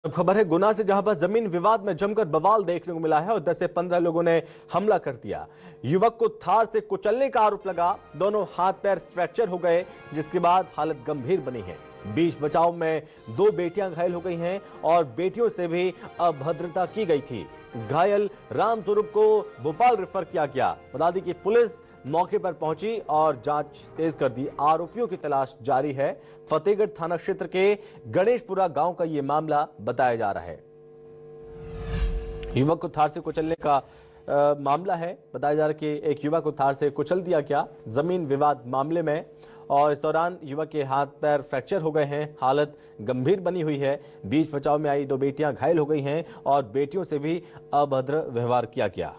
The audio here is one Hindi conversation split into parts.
अब खबर है गुना से, जहां पर जमीन विवाद में जमकर बवाल देखने को मिला है और 10 से 15 लोगों ने हमला कर दिया। युवक को थार से कुचलने का आरोप लगा। दोनों हाथ पैर फ्रैक्चर हो गए, जिसके बाद हालत गंभीर बनी है। बीच बचाव में 2 बेटियां घायल हो गई हैं और बेटियों से भी अभद्रता की गई थी। घायल रामस्वरूप को भोपाल रेफर किया गया। बता दें कि पुलिस मौके पर पहुंची और जांच तेज कर दी। आरोपियों की तलाश जारी है। फतेहगढ़ थाना क्षेत्र के गणेशपुरा गांव का यह मामला बताया जा रहा है। युवक को थार से कुचलने का मामला है। बताया जा रहा है कि एक युवक को थार से कुचल दिया गया जमीन विवाद मामले में, और इस दौरान युवक के हाथ पैर फ्रैक्चर हो गए हैं। हालत गंभीर बनी हुई है। बीच बचाव में आई 2 बेटियां घायल हो गई हैं और बेटियों से भी अभद्र व्यवहार किया गया।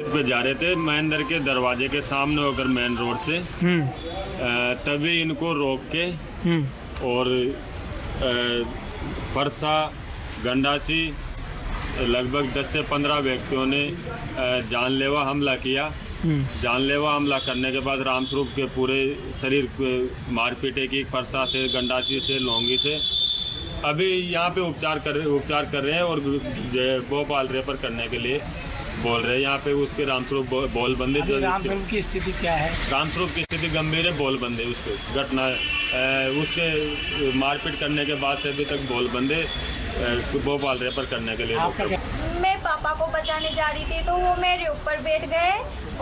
पे जा रहे थे महेंद्र के दरवाजे के सामने होकर मेन रोड से, तभी इनको रोक के और फरसा गंडासी लगभग 10 से 15 व्यक्तियों ने जानलेवा हमला किया। जानलेवा हमला करने के बाद रामस्वरूप के पूरे शरीर को मारपीटे की, फरसा से, गंडासी से, लौंगी से। अभी यहाँ पे उपचार कर रहे हैं और भोपाल रेफर करने के लिए बोल रहे हैं। यहाँ पे उसके रामस्वरूप बोल बंदे। रामस्वरूप की स्थिति क्या है? रामस्वरूप की स्थिति गंभीर है। बोल बंदे उसके घटना उसके मारपीट करने के बाद से अभी तक बोल बंदे भोपाल रेफर करने के लिए। मैं पापा को बचाने जा रही थी तो वो मेरे ऊपर बैठ गए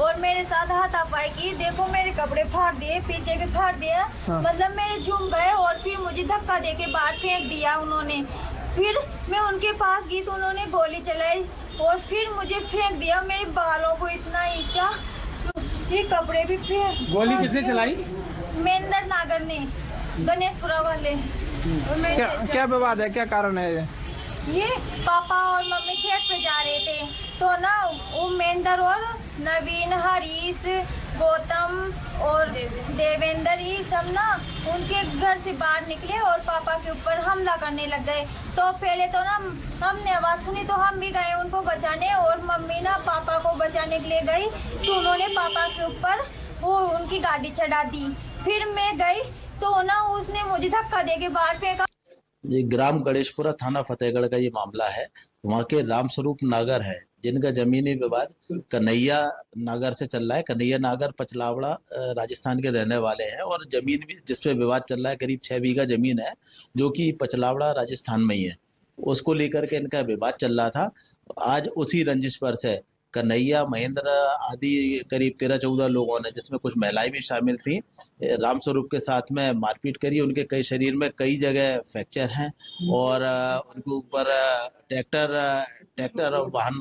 और मेरे साथ हाथापाई की। देखो मेरे कपड़े फाड़ दिए, पीछे भी फाड़ दिया। मतलब मेरे झूम गए और फिर मुझे धक्का देके बाहर फेंक दिया उन्होंने। फिर मैं उनके पास गई तो उन्होंने गोली चलाई और फिर मुझे फेंक दिया। मेरे बालों को इतना ईंचा, ये कपड़े भी फेंक। गोली किसने चलाई? महेंद्र नागर ने, गणेशपुरा वाले। क्या विवाद है, क्या कारण है? ये पापा और मम्मी खेत पे जा रहे थे तो ना वो महेंद्र और नवीन, हरीश, गौतम और देवेंद्र, ये सब ना उनके घर से बाहर निकले और पापा के ऊपर हमला करने लग गए। तो पहले तो ना हमने आवाज़ सुनी तो हम भी गए उनको बचाने, और मम्मी ना पापा को बचाने के लिए गई तो उन्होंने पापा के ऊपर वो उनकी गाड़ी चढ़ा दी। फिर मैं गई तो ना उसने मुझे धक्का देके बाहर फेंका। ये ग्राम गणेशपुरा थाना फतेहगढ़ का ये मामला है। वहाँ के रामस्वरूप नागर है जिनका जमीनी विवाद कन्हैया नागर से चल रहा है। कन्हैया नागर पचलावड़ा राजस्थान के रहने वाले हैं और जमीन भी जिस पे विवाद चल रहा है करीब 6 बीघा जमीन है जो कि पचलावड़ा राजस्थान में ही है। उसको लेकर के इनका विवाद चल रहा था। आज उसी रंजिश पर से कन्हैया, महेंद्र आदि करीब 13-14 लोगों ने, जिसमें कुछ महिलाएं भी शामिल थी, रामस्वरूप के साथ में मारपीट करी। उनके कई शरीर में कई जगह फ्रैक्चर हैं और उनके ऊपर ट्रैक्टर वाहन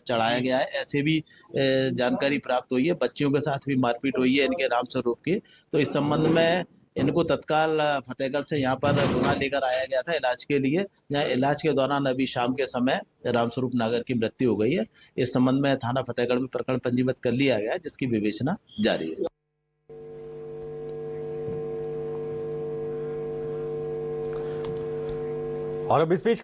चढ़ाया गया है, ऐसे भी जानकारी प्राप्त हुई है। बच्चियों के साथ भी मारपीट हुई है इनके रामस्वरूप की। तो इस संबंध में इनको तत्काल फतेहगढ़ से यहाँ पर गुना लेकर आया गया था इलाज के लिए। यहाँ इलाज के दौरान अभी शाम के समय रामस्वरूप नागर की मृत्यु हो गई है। इस संबंध में थाना फतेहगढ़ में प्रकरण पंजीबद्ध कर लिया गया है, जिसकी विवेचना जारी है। और अब इस बीच